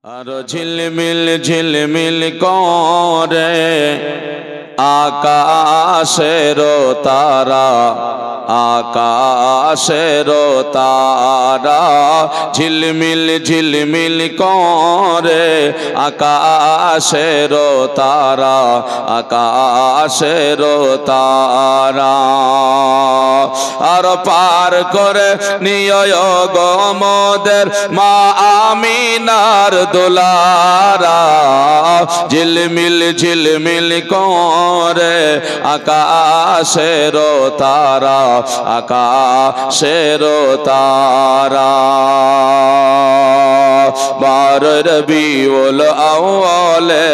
আর ঝিলমিল ঝিলমিল করে আকাশের তারা, আকাশের তারা ঝিলমিল ঝিলমিল করে আকাশের তারা, আকাশের তারা। আর পার করে নিয় গো মোদের মা আমিনার দুলারা, ঝিলমিল ঝিলমিল করে আকাশের তারা, আকাশের তারা। বার রবিউল আউয়ালে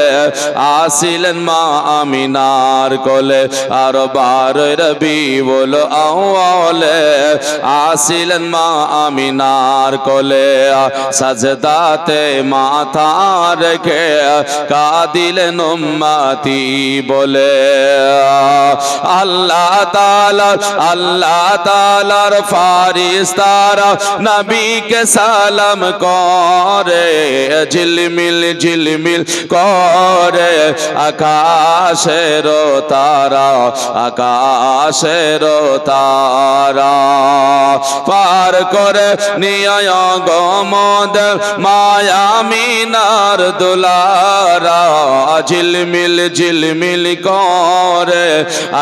আসিলেন মা আমিনার কোলে, আর বার রবিউল আউয়ালে আসিলেন মা আমিনার কোলে। সাজদাতে মাথা রেখে কাঁদিলেন উম্মতি বলে। আল্লাহ তাআলার ফারিস্তারা নবীকে সালাম করে, ঝিলমিল ঝিলমিল করে আকাশের তারা, আকাশের তারা। পার করে নিয় গো মোদের মা আমিনার দুলারা, ঝিলমিল ঝিলমিল করে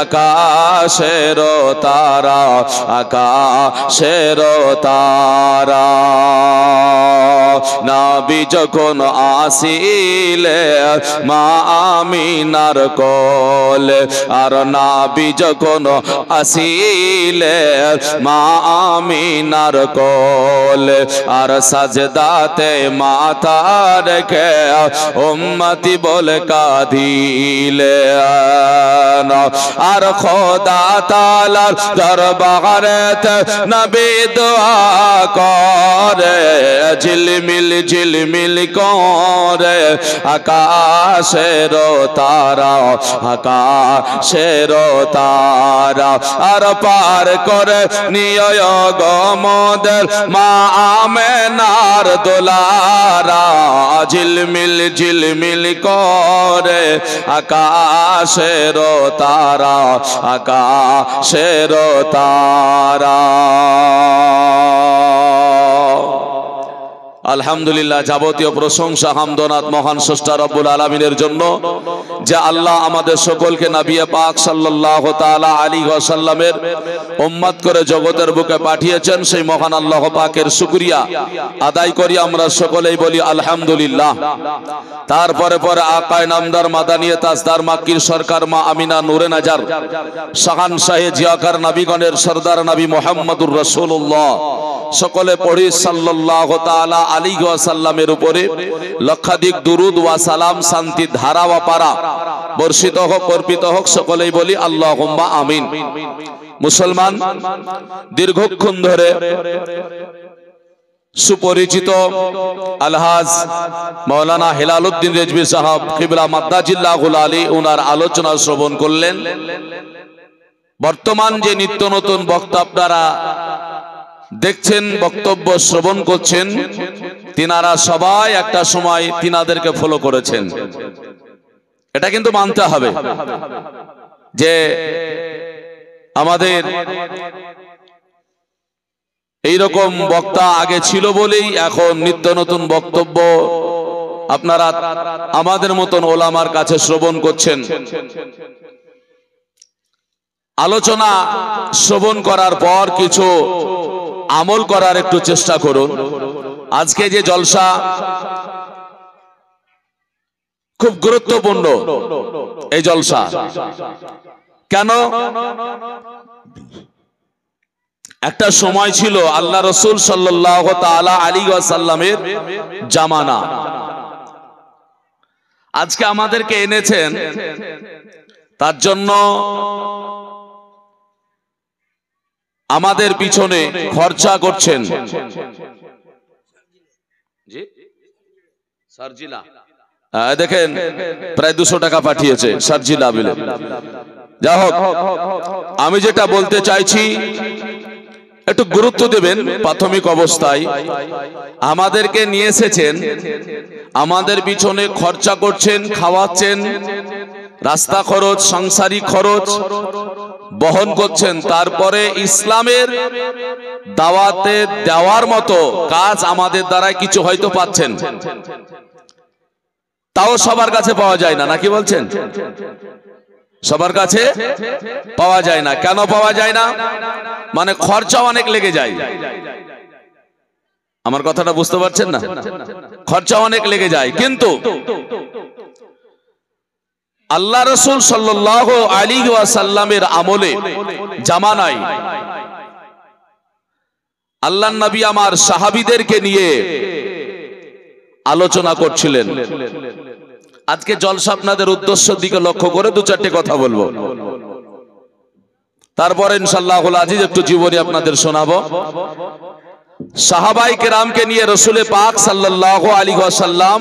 আকাশের তারা, আকাশের তারা। নবী যখন আসিলে মা আমিনার কোলে, আর নবী যখন আসিলে মা আমিনার কোলে, আর সাজদাতে মাথা রেখে উম্মতি বলে কাঁদিলে। আর খোদা তাআলার দরবারেতে নবী দোয়া করে, ঝিলমিল ঝিলমিল করে আকাশের তারা, আকাশের তারা। আর পার করে নিয় গো মোদের মা আমিনার দুলারা, ঝিলমিল ঝিলমিল করে আকাশের তারা, আকাশের তারা। আলহামদুলিল্লাহ, যাবতীয় প্রশংসা হামদনাত মহান স্রষ্টা রব্বুল আলামিনের জন্য, যে আল্লাহ আমাদের সকলকে নবী পাক সাল্লাল্লাহু তাআলা আলাইহি ওয়াসাল্লামের উম্মত করে জগতের বুকে পাঠিয়েছেন। সেই মহান আল্লাহ পাকের শুকরিয়া আদায় করি আমরা সকলেই বলি আলহামদুলিল্লাহ। তারপরে পরে আকায়ে নামদার মাদানিয়ে তাজদার মাক্কির সরকার মা আমিনা নূরে নাজার শাহানশাহে জিয়াকার নবীগণের সরদার নবী মুহাম্মদুর রাসূলুল্লাহ সকলে পড়ি সাল্লাল্লাহু তাআলা আলাইহি ওয়াসাল্লামের উপরে লক্ষাধিক দুরুদ ওয়া সালাম, শান্তি ধারা ওয়া পারা বর্ষিত হোক, অর্পিত হোক। সকলেই বলি আল্লাহুম্মা আমিন। মুসলমান, দীর্ঘক্ষণ ধরে সুপরিচিত আলহাজ মাওলানা হেলালউদ্দিন রেজভী সাহেব কিবলা মাদ্দাজিল্লাহুল আলী উনার আলোচনা শ্রবণ করলেন। বর্তমান যে নিত্য নতুন বক্তা আপনারা দেখছেন, বক্তব্য শ্রবণ করছেন, তিনারা সবাই একটা সময় তিনাদেরকে ফলো করেছেন। এটা কিন্তু মানতে হবে যে আমাদের এইরকম বক্তা আগে ছিল বলেই এখন নিত্য নতুন বক্তব্য আপনারা আমাদের মতন ওলামার কাছে শ্রবণ করছেন। আলোচনা শ্রবণ করার পর কিছু আমল করার একটু চেষ্টা করুন। আজকে যে জলসা খুব গুরুত্বপূর্ণ, এই জলসা কেন? একটা সময় ছিল আল্লাহ রাসূল সাল্লাল্লাহু তাআলা আলাইহি ওয়াসাল্লামের জামানা। আজকে আমাদেরকে এনেছেন, তার জন্য আমাদের পিছনে খরচা করছেন। দেখেন প্রায় 200 টাকা পাঠিয়েছে সার্জিলা বিলে। যা হোক, আমি যেটা বলতে চাইছি একটু গুরুত্ব দেবেন। প্রাথমিক অবস্থায় আমাদেরকে নিয়ে এসেছেন, আমাদের পিছনে খরচা করছেন, খাওয়াচ্ছেন, রাস্তা খরচ, সাংসারিক খরচ বহন করছেন, তারপরে ইসলামের দাওয়াতে দেওয়ার মতো কাজ আমাদের দ্বারা কিছু হয়তো পাচ্ছেন, তাও সবার কাছে পাওয়া যায় না, নাকি বলছেন? সবার কাছে পাওয়া যায় না। কেন পাওয়া যায় না? মানে খরচা অনেক লেগে যায়। আমার কথাটা বুঝতে পারছেন না? খরচা অনেক লেগে যায়। কিন্তু আল্লাহ রাসূল সাল্লাল্লাহু আলাইহি ওয়াসাল্লামের আমলে, জামানায় আল্লাহর নবী আমার সাহাবীদেরকে নিয়ে আলোচনা করছিলেন। আজকে জলসা আপনাদের উদ্দেশ্যের দিকে লক্ষ্য করে দু চারটে কথা বলবো, তারপরে ইনশাআল্লাহুল আজিজ একটু জীবনী আপনাদের শোনাবো। সাহাবায়ে কেরামকে নিয়ে রাসূল পাক সাল্লাল্লাহু আলাইহি ওয়াসাল্লাম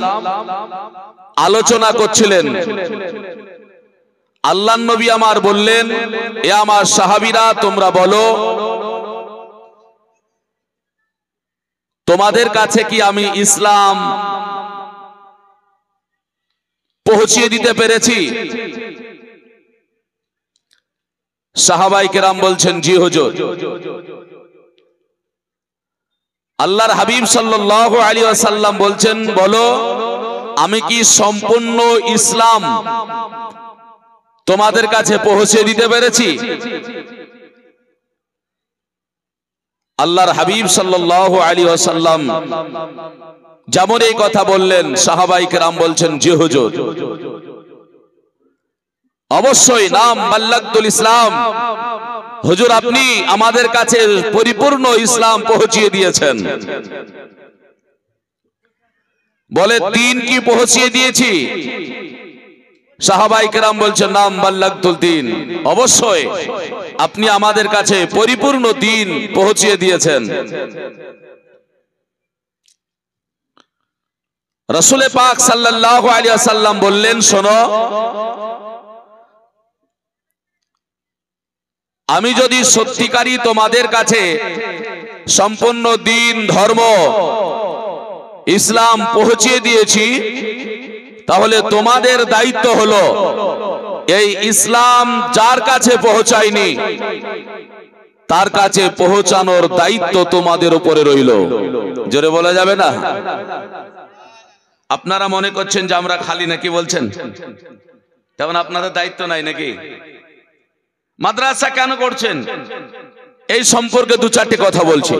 আলোচনা করছিলেন। আল্লাহর নবী আমার বললেন, এ আমার সাহাবীরা, তোমরা বলো, তোমাদের কাছে কি আমি ইসলাম পৌঁছিয়ে দিতে পেরেছি? সাহাবায়ে কেরাম বলছেন, জি হুজুর। আল্লাহর হাবিব সাল্লাল্লাহু আলাইহি ওয়াসাল্লাম বলছেন, বলো, আমি কি সম্পূর্ণ ইসলাম তোমাদের কাছে পৌঁছে দিতে পেরেছি? আল্লাহর হাবিব সাল্লাল্লাহু আলাইহি ওয়াসাল্লাম যেমন এই কথা বললেন, সাহাবায়ে কেরাম বলছেন, জি হুজুর, অবশ্যই, নাম বাল্লাগতুল ইসলাম, হুজুর আপনি আমাদের কাছে পরিপূর্ণ ইসলাম পৌঁছিয়ে দিয়েছেন। বলে, দ্বীন কি পৌঁছিয়ে দিয়েছি? সাহাবায়ে কেরাম বলছেন, নাম বাল্লাগতুল দ্বীন, অবশ্যই আপনি আমাদের কাছে পরিপূর্ণ দ্বীন পৌঁছিয়ে দিয়েছেন। রাসূল পাক সাল্লাল্লাহু আলাইহি ওয়াসাল্লাম বললেন, শোনো, আমি যদি সত্যিকারই তোমাদের কাছে সম্পূর্ণ দ্বীন, ধর্ম, ইসলাম পৌঁছিয়ে দিয়েছি, তাহলে তোমাদের দায়িত্ব হলো এই ইসলাম যার কাছে পৌঁছায়নি তার কাছে পৌঁছানোর দায়িত্ব তোমাদের উপরে রইল। জোরে বলা যাবে না? আপনারা মনে করছেন যে আমরা খালি, নাকি বলছেন? তেমন আপনাদের দায়িত্ব নাই নাকি? মাদ্রাসা কেন করছেন এই সম্পর্কে দু চারটি কথা বলছি।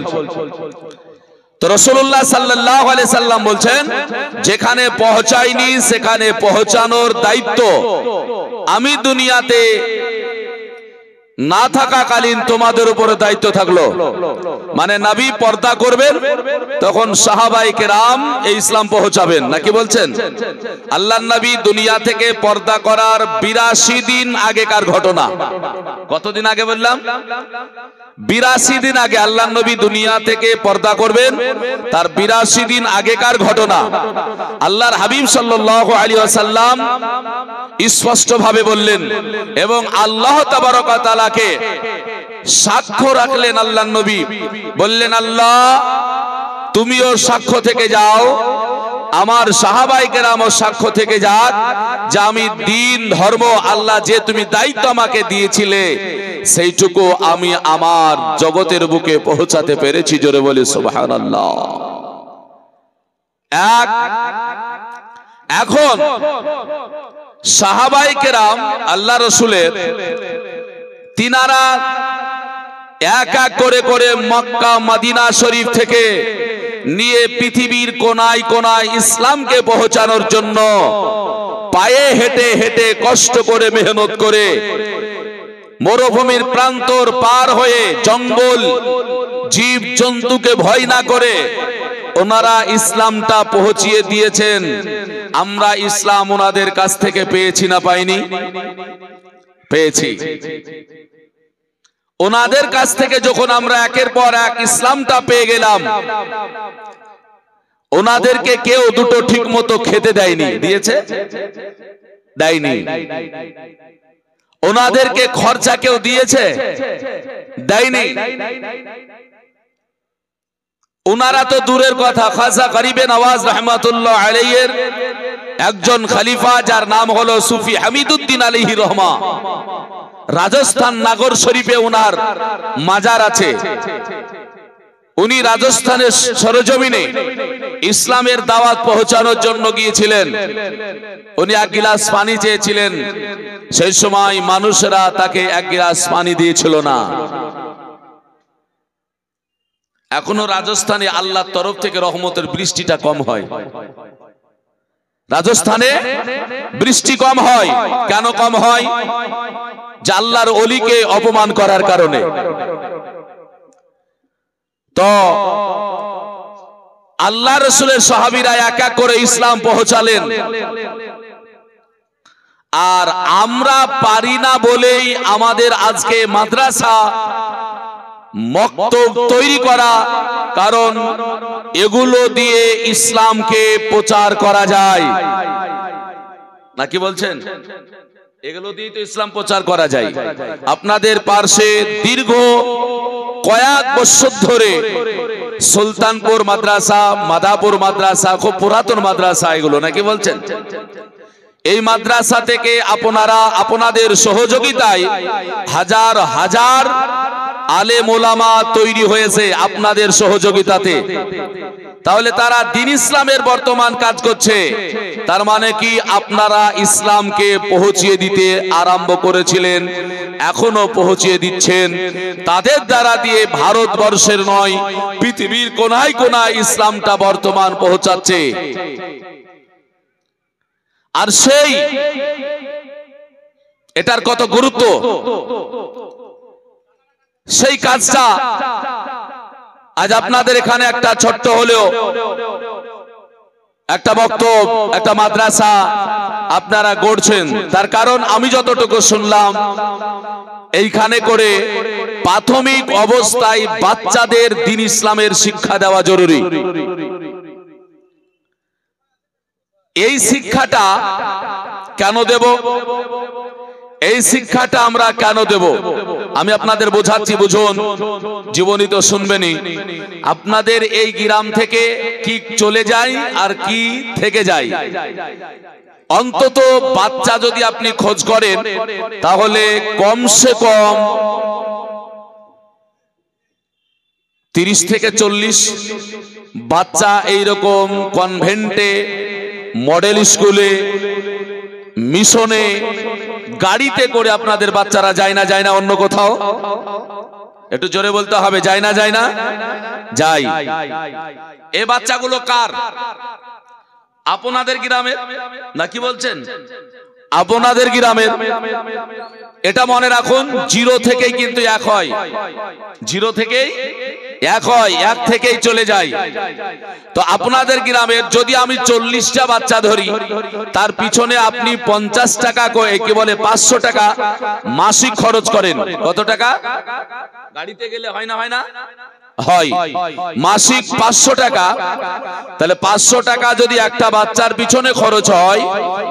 তো রাসূলুল্লাহ সাল্লাল্লাহু আলাইহি সাল্লাম বলছেন, যেখানে পৌঁছায়নি সেখানে পৌঁছানোর দায়িত্ব আমি দুনিয়াতে না থাকাকালীন তোমাদের উপরে দায়িত্ব থাকলো। মানে নবী পর্দা করবেন, তখন সাহাবায়ে কেরাম এই ইসলাম পৌঁছাবেন, নাকি বলছেন? আল্লাহর নবী দুনিয়া থেকে পর্দা করার 82 দিন আগেকার ঘটনা। কতদিন আগে বললাম? 82 দিন আগে আল্লাহর নবী দুনিয়া থেকে পর্দা করবেন, তার 82 দিন আগেকার ঘটনা আল্লাহর হাবিব সাল্লাল্লাহু আলাইহি ওয়াসাল্লাম স্পষ্ট ভাবে বললেন, এবং আল্লাহ তাবারক ওয়া তাআলাকে সাক্ষ্য রাখলেন। আল্লাহর নবী বললেন, আল্লাহ তুমিও সাক্ষ্য থেকে যাও, আমার সাহাবায়ে কেরামও সাক্ষ্য থেকে যাক যে আমি দ্বীন, ধর্ম, আল্লাহ যে তুমি দায়িত্ব আমাকে দিয়েছিলে সেইটুকু আমি আমার জগতের বুকে পৌঁছাতে পেরেছি। জোরে বলি সুবহানাল্লাহ। এখন সাহাবায়ে কেরাম আল্লাহ রাসূলের, তিনারা এক এক করে করে মক্কা মদিনা শরীফ থেকে নিয়ে পৃথিবীর কোনায় কোনায় ইসলামকে পৌঁছানোর জন্য পায়ে হেঁটে হেঁটে কষ্ট করে মেহনত করে মরুভূমির প্রান্তর পার হয়ে জঙ্গল জীব জন্তুকে ভয় না করে ওনারা ইসলামটা পৌঁছিয়ে দিয়েছেন। আমরা ইসলাম ওনাদের কাছ থেকে পেয়েছি না পাইনি? পেয়েছি। ওনাদের কাছ থেকে যখন আমরা একের পর এক ইসলামটা পেয়ে গেলাম, ওনাদেরকে কেউ দুটো ঠিক মতো খেতে দেয়নি। দিয়েছে? দেয়নি। ওনাদেরকে খরচা কেউ দিয়েছে? দেয়নি। উনারা তো দূরের কথা, খাজা গরিবে নওয়াজ রহমাতুল্লাহ আলাইহির একজন খলিফা যার নাম হলো সুফি হামিদউদ্দিন আলাইহি রহমা, রাজস্থান নাগর শরীফে উনার মাজার আছে। উনি রাজস্থানের সরজমিনে ইসলামের দাওয়াত পৌঁছানোর জন্য গিয়েছিলেন। উনি এক গিলাস পানি চেয়েছিলেন, সেই সময় মানুষেরা তাকে এক গিলাস পানি দিয়েছিল না। এখনো রাজস্থানে আল্লাহর তরফ থেকে রহমতের বৃষ্টিটা কম হয়। রাজস্থানে বৃষ্টি কম হয়, কেন কম হয়? যে আল্লাহর ওলিকে অপমান করার কারণে। তো আল্লাহ রাসূলের সাহাবীরা এক এক করে ইসলাম পৌঁছালেন, আর আমরা পারি না বলেই আমাদের আজকে মাদ্রাসা মক্তব তৈরি করা, কারণ এগুলো দিয়ে ইসলামকে প্রচার করা যায় নাকি বলছেন? এগুলো দিয়ে তো ইসলাম প্রচার করা যায়। আপনাদের পার্শ্বে দীর্ঘ কয়েক বছর ধরে সুলতানপুর মাদ্রাসা, মাদাপুর মাদ্রাসা, খুব পুরাতন মাদ্রাসা এগুলো, নাকি বলছেন? এই মাদ্রাসা থেকে আপনারা আপনাদের সহযোগিতায় হাজার হাজার আলেম ওলামা তৈরি হয়েছে আপনাদের সহযোগিতাতে। তাহলে তারা দ্বীন ইসলামের বর্তমান কাজ করছে, তার মানে কি আপনারা ইসলামকে পৌঁছিয়ে দিতে আরম্ভ করেছিলেন, এখনো পৌঁছিয়ে দিচ্ছেন। তাদের দ্বারা দিয়ে ভারতবর্ষের নয়, পৃথিবীর কোনায় কোনায় ইসলামটা বর্তমান পৌঁছাচ্ছে। আর সেই এটার কত গুরুত্ব, সেই কাজটা আজ আপনাদের এখানে একটা ছোট্ট হলেও একটা বক্তব্য, একটা মাদ্রাসা আপনারা গড়ছেন। তার কারণ আমি যতটুকু শুনলাম, এইখানে করে প্রাথমিক অবস্থায় বাচ্চাদের দ্বীন ইসলামের শিক্ষা দেওয়া জরুরি। এই শিক্ষাটা কেন দেব? এই শিক্ষাটা আমরা কেন দেব আমি আপনাদের বোঝাচ্ছি, বুঝুন। জীবনী তো শুনবেনই। আপনাদের এই গ্রাম থেকে কি চলে যায় আর কি থেকে যায়, অন্তত বাচ্চা যদি আপনি খোঁজ করেন তাহলে কমসে কম 30 থেকে 40 বাচ্চা এইরকম কনভেন্টে, মডেল স্কুলে, মিশনে গাড়িতে করে আপনাদের বাচ্চারা যায় না? যায় না? অন্য কোথাও একটু জোরে বলতে হবে, যায় না? যায় না? যাই। এই বাচ্চাগুলো কার? আপনাদের গ্রামের নাকি বলছেন? আপনাদের গ্রামের। এটা মনে রাখুন, 0 থেকেই কিন্তু 1 হয়। 0 থেকেই 1 হয়, 1 থেকেই চলে যায়। তো আপনাদের গ্রামের যদি আমি 40টা বাচ্চা ধরি, তার পিছনে আপনি 50 টাকা করে, কি বলে 500 টাকা মাসিক খরচ করেন। কত টাকা? গাড়িতে গেলে হয় না? হয় না? হয়। মাসিক 500 টাকা। তাহলে 500 টাকা যদি একটা বাচ্চার পিছনে খরচ হয়,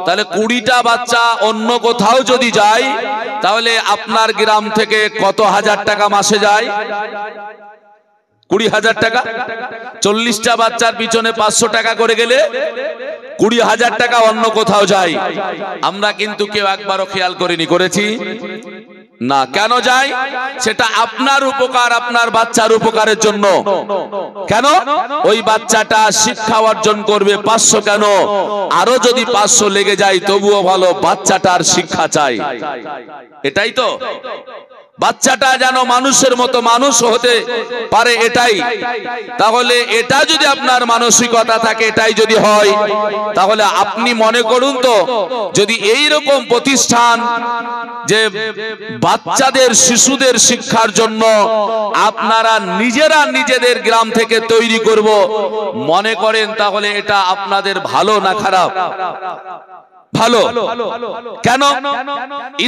তাহলে 20টা বাচ্চা অন্য কোথাও যদি যায়, তাহলে আপনার গ্রাম থেকে কত হাজার টাকা মাসে যায়? 20,000 টাকা। 40টা বাচ্চার পিছনে 500 টাকা করে গেলে 20,000 টাকা অন্য কোথাও যায়। আমরা কিন্তু কেউ একবারও খেয়াল করিনি, করেছি না। কেন যায়? সেটা আপনার উপকার, আপনার বাচ্চার উপকারের জন্য। কেন? ওই বাচ্চাটা শিক্ষা অর্জন করবে। 500 কেন, আরো যদি 500 লেগে যায় তবুও ভালো, বাচ্চাটার শিক্ষা চাই। এটাই তো, বাচ্চাটা যেন মানুষের মতো মানুষ হতে পারে, এটাই। তাহলে এটা যদি আপনার মানসিকতা থাকে, এটাই যদি হয়, তাহলে আপনি মনে করুন তো, যদি এই রকম প্রতিষ্ঠান যে বাচ্চাদের, শিশুদের শিক্ষার জন্য আপনারা নিজেরা নিজেদের গ্রাম থেকে তৈরি করব মনে করেন, তাহলে এটা আপনাদের ভালো না খারাপ? ভালো। কেন?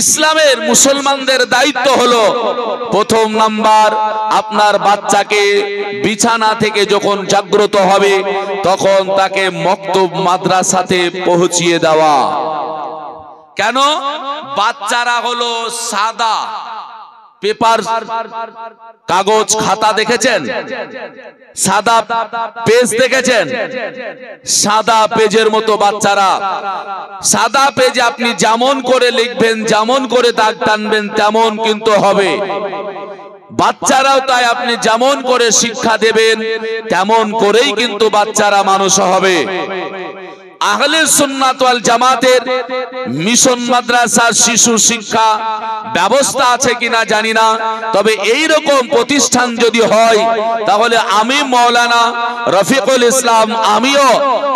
ইসলামের মুসলমানদের দায়িত্ব হলো, প্রথম নাম্বার, আপনার বাচ্চাকে বিছানা থেকে যখন জাগ্রত হবে তখন তাকে মক্তব মাদ্রাসাতে পৌঁছিয়ে দেওয়া। কেন? বাচ্চারা হলো সাদা, পেপার কাগজ খাতা দেখেছেন? সাদা পেজ দেখেছেন? সাদা পেজের মতো বাচ্চারা, সাদা পেজে আপনি যেমন করে লিখবেন, যেমন করে দাগ টানবেন তেমন কিন্তু হবে। বাচ্চারাও তাই, আপনি যেমন করে শিক্ষা দেবেন তেমন করেই কিন্তু বাচ্চারা মানুষ হবে। আহলে সুন্নাত ওয়াল জামাতের মিশন মাদ্রাসার শিশু শিক্ষা ব্যবস্থা আছে কিনা জানি না, তবে এই রকম প্রতিষ্ঠান যদি হয় তাহলে আমি মাওলানা রফিকুল ইসলাম আমিও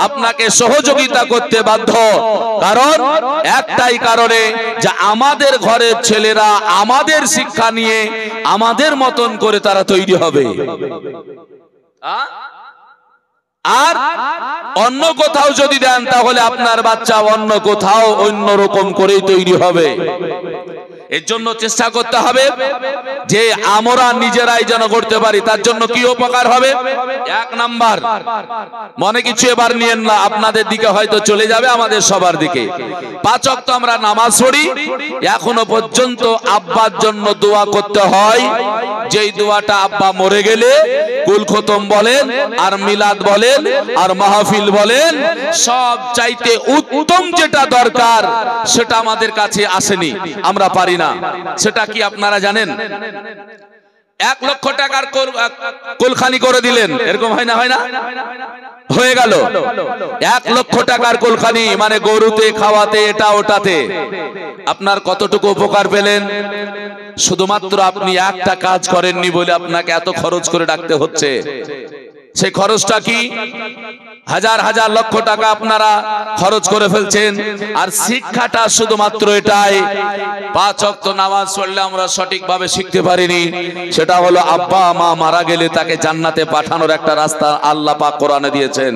আপনাকে সহযোগিতা করতে বাধ্য। কারণ একটাই কারণে, যে আমাদের ঘরের ছেলেরা আমাদের শিক্ষা নিয়ে আমাদের মতন করে তারা তৈরি হবে। আর অন্য কোথাও যদি দেন তাহলে আপনার বাচ্চা অন্য কোথাও অন্য রকম করেই তৈরি হবে। এর জন্য চেষ্টা করতে হবে যে আমরা নিজেরাই যেন করতে পারি। তার জন্য কি উপকার হবে? এক নাম্বার, মনে কিছু এবার নিয়েন না, আপনাদের দিকে হয়তো চলে যাবে, আমাদের সবার দিকে। 5 ওয়াক্ত আমরা নামাজ পড়ি, এখনো পর্যন্ত আব্বার জন্য দোয়া করতে হয়। যেই দোয়াটা আব্বা মরে গেলে কুল খতম বলেন আর মিলাদ বলেন আর মাহফিল বলেন, সব চাইতে উত্তম যেটা দরকার সেটা আমাদের কাছে আসেনি, আমরা পারি না। সেটা কি আপনারা জানেন? 1 লক্ষ টাকার কুলখানি করে দিলেন, এরকম হয় না? হয় না? হয়ে গেল 1 লক্ষ টাকার কুলখানি, মানে গরুতে খাওয়াতে এটা ওটাতে আপনার কতটুকু উপকার পেলেন? শুধুমাত্র আপনি একটা কাজ করেননি বলে আপনাকে এত খরচ করে ডাকতে হচ্ছে। সেই খরচটা কি? হাজার হাজার লক্ষ টাকা আপনারা খরচ করে ফেলছেন। আর শিক্ষাটা শুধুমাত্র এটাই, 5 ওয়াক্ত নামাজ পড়লে আমরা সঠিকভাবে শিখতে পারিনি। সেটা হলো আব্বা মা মারা গেলে তাকে জান্নাতে পাঠানোর একটা রাস্তা আল্লাহ পাক কোরআনে দিয়েছেন।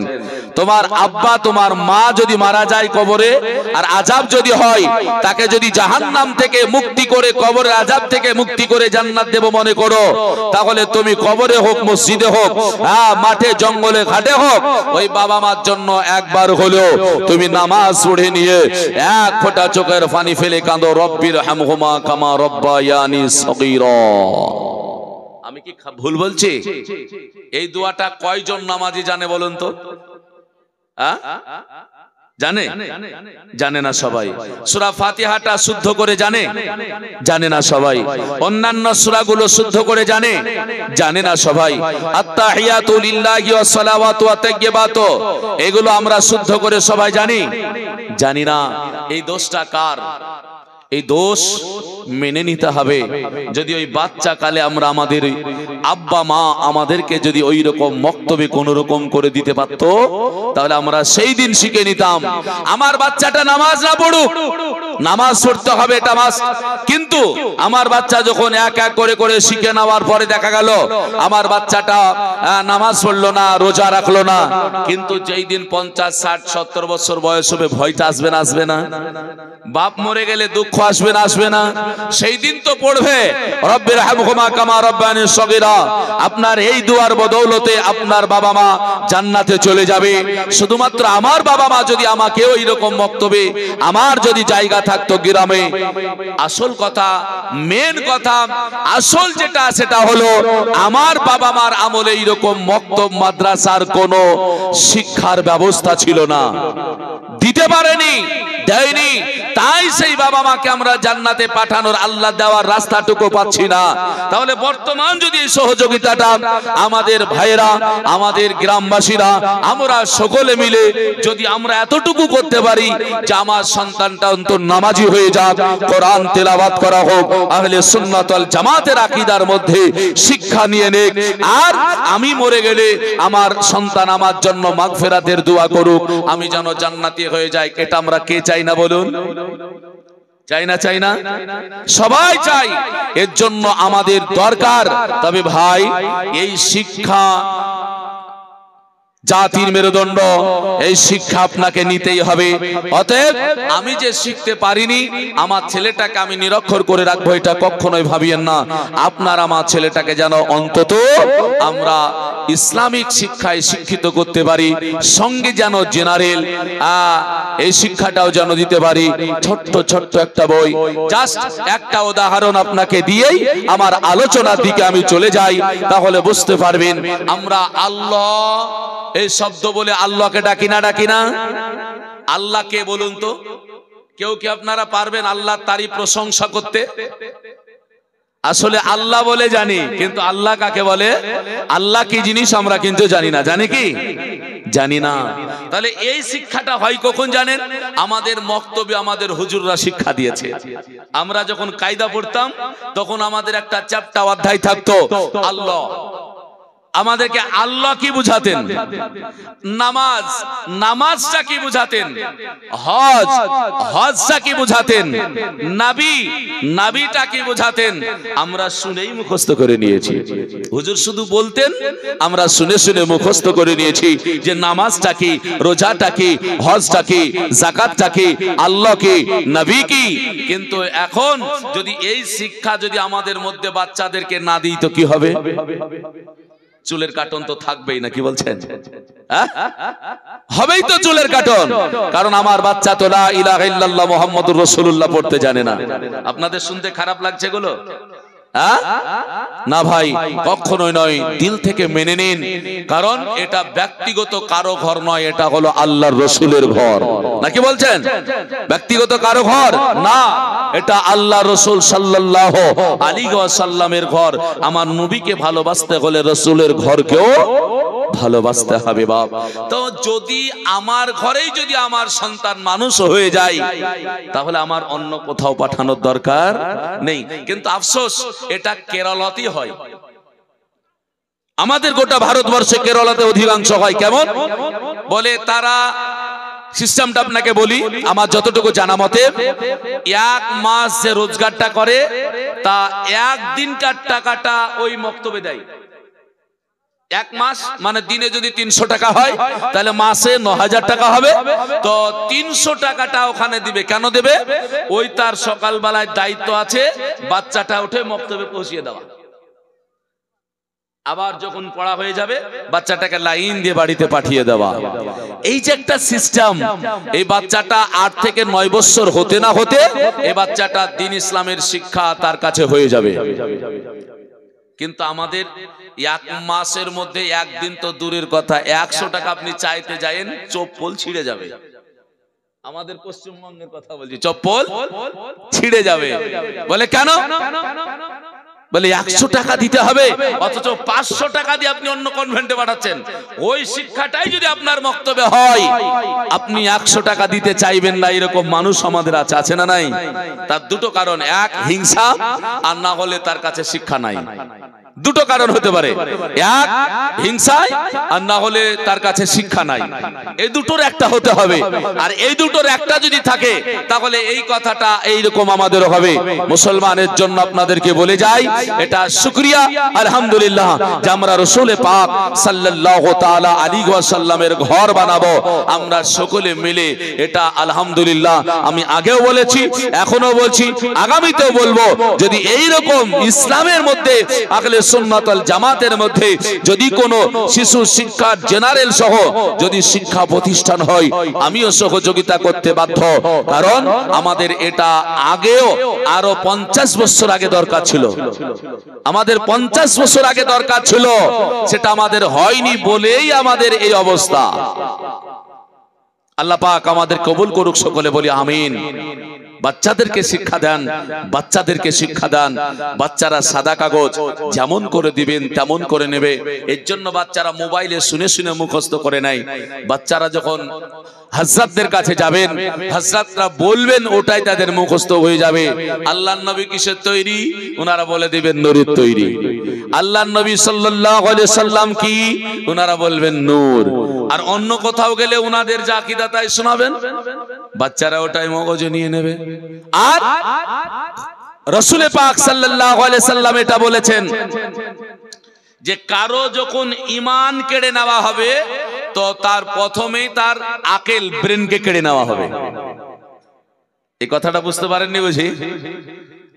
তোমার আব্বা তোমার মা যদি মারা যায় কবরে, আর আযাব যদি হয়, তাকে যদি জাহান্নাম থেকে মুক্তি করে, কবরের আযাব থেকে মুক্তি করে জান্নাত দেব মনে করো, তাহলে তুমি কবরে হোক মসজিদে হোক, মাঠে জঙ্গলে ঘাটে হোক, ওই বাবা মার জন্য একবার হলেও তুমি নামাজ পড়ে নিয়ে 1 ফোঁটা চোখের পানি ফেলে কাঁদো, রব্বির হামহুমা কামা রব্বায়ানি সগীরা। আমি কি ভুল বলছি? এই দোয়াটা কয়জন নামাজি জানে বলুন তো? জানে? জানে না সবাই। সূরা ফাতিহাটা শুদ্ধ করে জানে? জানে না সবাই। অন্যান্য সূরাগুলো শুদ্ধ করে জানে? জানে না সবাই। আত্তাহিয়াতু লিল্লাহি ওয়াস সালাওয়াতু ওয়াত তাইয়্যিবাতু, এগুলো আমরা শুদ্ধ করে সবাই জানি? জানি না। এই দোষটা কার? এই দোষ মেনে নিতে হবে। যদি ওই বাচ্চা কালে আমরা আমাদের আব্বা মা আমাদেরকে যদি ওই রকম মক্তবে কোন রকম করে দিতে পারত, তাহলে আমরা সেই দিন শিখে নিতাম। আমার বাচ্চাটা নামাজ না পড়ুক, নামাজ পড়তে হবে এটা মাস্ট। কিন্তু আমার বাচ্চা যখন এক এক করে করে শিখে নেওয়ার পরে দেখা গেল আমার বাচ্চাটা নামাজ পড়লো না, রোজা রাখলো না, কিন্তু যেই দিন 50, 60, 70 বছর বয়স হবে, ভয়টা আসবে না? আসবে না? বাপ মরে গেলে দুঃখ আসবে না? আসবে না? সেই দিন তো পড়বে রব্বির হামহুমা কামা রব্বায়ানি সগীরা। আপনার এই দুয়ার বদৌলতে আপনার বাবা মা জান্নাতে চলে যাবে। শুধুমাত্র আমার বাবা মা যদি আমাকে ওই রকম বক্তব্যে, আমার যদি জায়গা থাকতো গ্রামে, আসল কথা, মেন কথা, আসল যেটা সেটা হলো আমার বাবা মার আমলে এইরকম মক্তব মাদ্রাসার কোন শিক্ষার ব্যবস্থা ছিল না, দিতে পারেনি, দেয়নি। তাই সেই বাবা মাকে আমরা জান্নাতে পাঠানোর আল্লাহ দেওয়ার রাস্তাটুকু পাচ্ছি না। তাহলে বর্তমান যদি এই সহযোগিতাটা আমাদের ভাইয়েরা, আমাদের গ্রামবাসীরা, আমরা সকলে মিলে যদি আমরা এতটুকু করতে পারি যে আমার সন্তানটা অন্তত নামাজি হয়ে যাক, কোরআন তেলাওয়াত করা হোক, আহলে সুন্নাত ওয়াল জামাতের আকীদার মধ্যে শিক্ষা নিয়ে নেক, আর আমি মরে গেলে আমার সন্তান আমার জন্য মাগফিরাতের দোয়া করুক, আমি যেন জান্নাতি হয়ে যাই। এটা আমরা কে চাই না বলুন? চাই না? চাই না? সবাই চাই। এর জন্য আমাদের দরকার। তবে ভাই, এই শিক্ষা জাতির মেরুদণ্ড, এই শিক্ষা আপনাকে নিতেই হবে। অতএব আমি যে শিখতে পারিনি, আমার ছেলেটাকে আমি নিরক্ষর করে রাখবো, এটা কখনোই ভাবিয়েন না। আপনার আমার ছেলেটাকে যেন অন্তত আমরা ইসলামিক শিক্ষায় শিক্ষিত করতে পারি, সঙ্গে যেন জেনারেল এই শিক্ষাটাও যেন দিতে পারি। ছোট্ট ছোট্ট একটা বই, জাস্ট একটা উদাহরণ আপনাকে দিয়েই আমার আলোচনার দিকে আমি চলে যাই, তাহলে বুঝতে পারবেন আমরা আল্লাহ এই শব্দ বলে আল্লাহকে ডাকি না? আল্লাহ কে বলুন তো? কেউ কি আপনারা পারবেন আল্লাহর তারিফ প্রশংসা করতে? আসলে আল্লাহ বলে জানি, কিন্তু আল্লাহ কাকে বলে, আল্লাহ কি জিনিস আমরা কিন্তু জানি না। জানি কি? জানি না। তাহলে এই শিক্ষাটা হয় কখন জানেন? আমাদের মক্তবে আমাদের হুজুররা শিক্ষা দিয়েছে। আমরা যখন কায়দা পড়তাম তখন আমাদের একটা চ্যাপ্টার অধ্যায় থাকতো আল্লাহ। আমাদেরকে আল্লাহ কি বুঝাতেন, নামাজ, নামাজটা কি বুঝাতেন, হজ, হজটা কি বুঝাতেন, নবী, নবীটা কি বুঝাতেন। আমরা শুনেই মুখস্থ করে নিয়েছি। হুজুর শুধু বলতেন, আমরা শুনে শুনে মুখস্থ করে নিয়েছি যে নামাজটা কি, রোজাটা কি, হজটা কি, যাকাতটা কি, আল্লাহ কি, নবী কি। কিন্তু এখন যদি এই শিক্ষা যদি আমাদের মধ্যে বাচ্চাদেরকে না দিই তো কি হবে? চুলের কাটন তো থাকবেই না, কি বলছেন? হবেই তো চুলের কাটন, কারণ আমার বাচ্চা তো লা ইলাহা ইল্লাল্লাহ মুহাম্মাদুর রাসূলুল্লাহ পড়তে জানে না। আপনাদের শুনতে খারাপ লাগছে এগুলো? না ভাই, কখনোই নয়, দিল থেকে মেনে নিন। কারণ এটা ব্যক্তিগত কারো ঘর নয়, এটা হলো আল্লাহর রসুলের ঘর। নাকি বলছেন? ব্যক্তিগত কারো ঘর না, এটা আল্লাহ রসুল সাল্লাল্লাহু আলাইহি ওয়াসাল্লামের ঘর। আমার নবীকে ভালোবাসতে হলে রসুলের ঘরকেও ভালোবাসতে হবে বাপ। তো যদি আমার ঘরেই যদি আমার সন্তান মানুষ হয়ে যায়, তাহলে আমার অন্য কোথাও পাঠানোর দরকার নেই। কিন্তু আফসোস এটা কেরলাতে হয়। আমাদের গোটা ভারতবর্ষে কেরলাতে অধিকাংশ হয়। কেমন বলে তারা? সিস্টেমটা আপনাকে বলি, আমার যতটুকু জানা মতে, এক মাস যে রোজগারটা করে তা একদিনকার টাকাটা ওই মক্তবে দেয়। এক মাস মানে দিনে যদি 300 টাকা হয়, তাহলে মাসে 9000 টাকা হবে। তো 300 টাকাটা ওখানে দিবে। কেন দেবে? ওই তার সকালবেলায় দায়িত্ব আছে বাচ্চাটা উঠে মক্তবে পৌঁছিয়ে দেওয়া। আবার যখন পড়া হয়ে যাবে বাচ্চাটাকে লাইন দিয়ে বাড়িতে পাঠিয়ে দেওয়া। এই যে একটা সিস্টেম, এই বাচ্চাটা 8 থেকে 9 বছর হতে না হতে এই বাচ্চাটা দ্বীন ইসলামের শিক্ষা তার কাছে হয়ে যাবে। কিন্তু আমাদের এক মাসের মধ্যে একদিন তো দূরের কথা, 100 টাকা আপনি চাইতে যায়েন চপ্পল ছিঁড়ে যাবে। আমাদের পশ্চিমবঙ্গের কথা বলছি, চপ্পল ছিঁড়ে যাবে। বলে কেন? বলে 100 টাকা দিতে হবে, অথচ 500 টাকা দিয়ে আপনি অন্য কনভেন্টে পাঠাচ্ছেন। ওই শিক্ষাটাই যদি আপনার মক্তবে হয়, আপনি 100 টাকা দিতে চাইবেন না, এরকম মানুষ আমাদের আছে, আছে না নাই? তার দুটো কারণ, এক হিংসা, আর না হলে তার কাছে শিক্ষা নাই। দুটো কারণ হতে পারে, এক হিংসায় আর না হলে তার কাছে শিক্ষা নাই। এই দুটোর একটা হতে হবে। আর এই দুটোর একটা যদি থাকে তাহলে এই কথাটা এইরকম আমাদেরও হবে। মুসলমানের জন্য আপনাদেরকে বলে যাই, এটা শুকরিয়া আলহামদুলিল্লাহ যে আমরা রাসূল পাক সাল্লাল্লাহু তাআলা আলাইহি ওয়াসাল্লামের ঘর বানাবো আমরা সকলে মিলে। এটা আলহামদুলিল্লাহ আমি আগেও বলেছি, এখনো বলছি, আগামীতেও বলবো। যদি এই রকম ইসলামের মধ্যে আহলে সুন্নাত ওয়াল জামাতের মধ্যে যদি কোনো শিশু শিক্ষা জেনারেল সহ যদি শিক্ষা প্রতিষ্ঠান হয়, আমিও সহযোগিতা করতে বাধ্য। কারণ আমাদের এটা আগেও আরো 50 বছর আগে দরকার ছিল। আমাদের 50 বছর আগে দরকার ছিল, সেটা আমাদের হয়নি বলেই আমাদের এই অবস্থা। আল্লাহ পাক আমাদের কবুল করুক, সকলে বলি আমিন। বাচ্চাদেরকে শিক্ষা দেন, বাচ্চাদেরকে শিক্ষা দেন। বাচ্চারা সাদা কাগজ যেমন করে দিবেন তেমন করে নেবে। এর জন্য বাচ্চারা মোবাইলে শুনে শুনে মুখস্থ করে নেয়। বাচ্চারা যখন হযরতদের কাছে যাবেন, হযরতরা বলবেন, ওটাই তাদের মুখস্থ হয়ে যাবে। আল্লাহর নবী কিসের তৈরি? ওনারা বলে দিবেন নূরের তৈরি। আল্লাহর নবী সাল্লাল্লাহু আলাইহি সাল্লাম কি? ওনারা বলবেন নূর। আর অন্য কোথাও গেলে ওনাদের যা আকীদা তাই শোনাবেন, বাচ্চারা ওটাই মগজে নিয়ে নেবে। আর রাসূল পাক সাল্লাল্লাহু আলাইহি সাল্লাম এটা বলেছেন যে কারো যখন ঈমান কেড়ে নেওয়া হবে তো তার প্রথমেই তার আকল, ব্রেনকে কেড়ে নেওয়া হবে। এই কথাটা বুঝতে পারেননি বুঝি?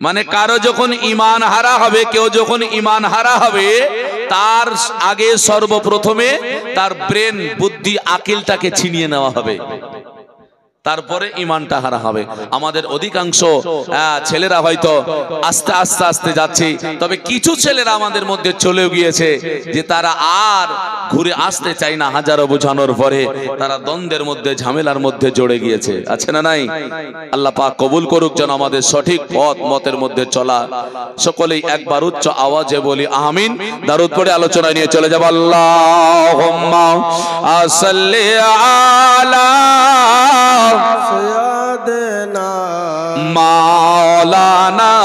মানে কারো যখন ঈমান হারা হবে, কেউ যখন ঈমান হারা হবে, তার আগে সর্বপ্রথমে তার ব্রেন, বুদ্ধি, আকলটাকে ছিনিয়ে নেওয়া হবে। তারপরে ঈমানটা হারা হবে। আমাদের অধিকাংশ ছেলেরা হয়তো আস্তে আস্তে আস্তে যাচ্ছে, তবে কিছু ছেলেরা আমাদের মধ্যে চলেও গিয়েছে যে তারা আর ঘুরে আসতে চায় না। হাজারো বোঝানোর পরে তারা দ্বন্দ্বের মধ্যে, ঝামেলার মধ্যে জড়ে গিয়েছে। আছে না নাই? আল্লাহ পাক কবুল করুক যেন আমাদের সঠিক পথ মতের মধ্যে চলা। সকলেই একবার উচ্চ আওয়াজে বলি আমিন। দারুদ পড়ে আলোচনা নিয়ে চলে যাব। আল্লাহুম্মা সাল্লি আলা سيدنا مولانا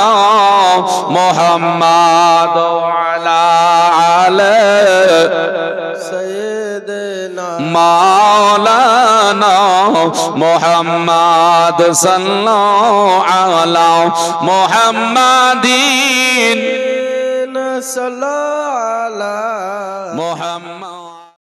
محمد وعلى آله سيدنا مولانا محمد صلى الله على محمد صلى على محمد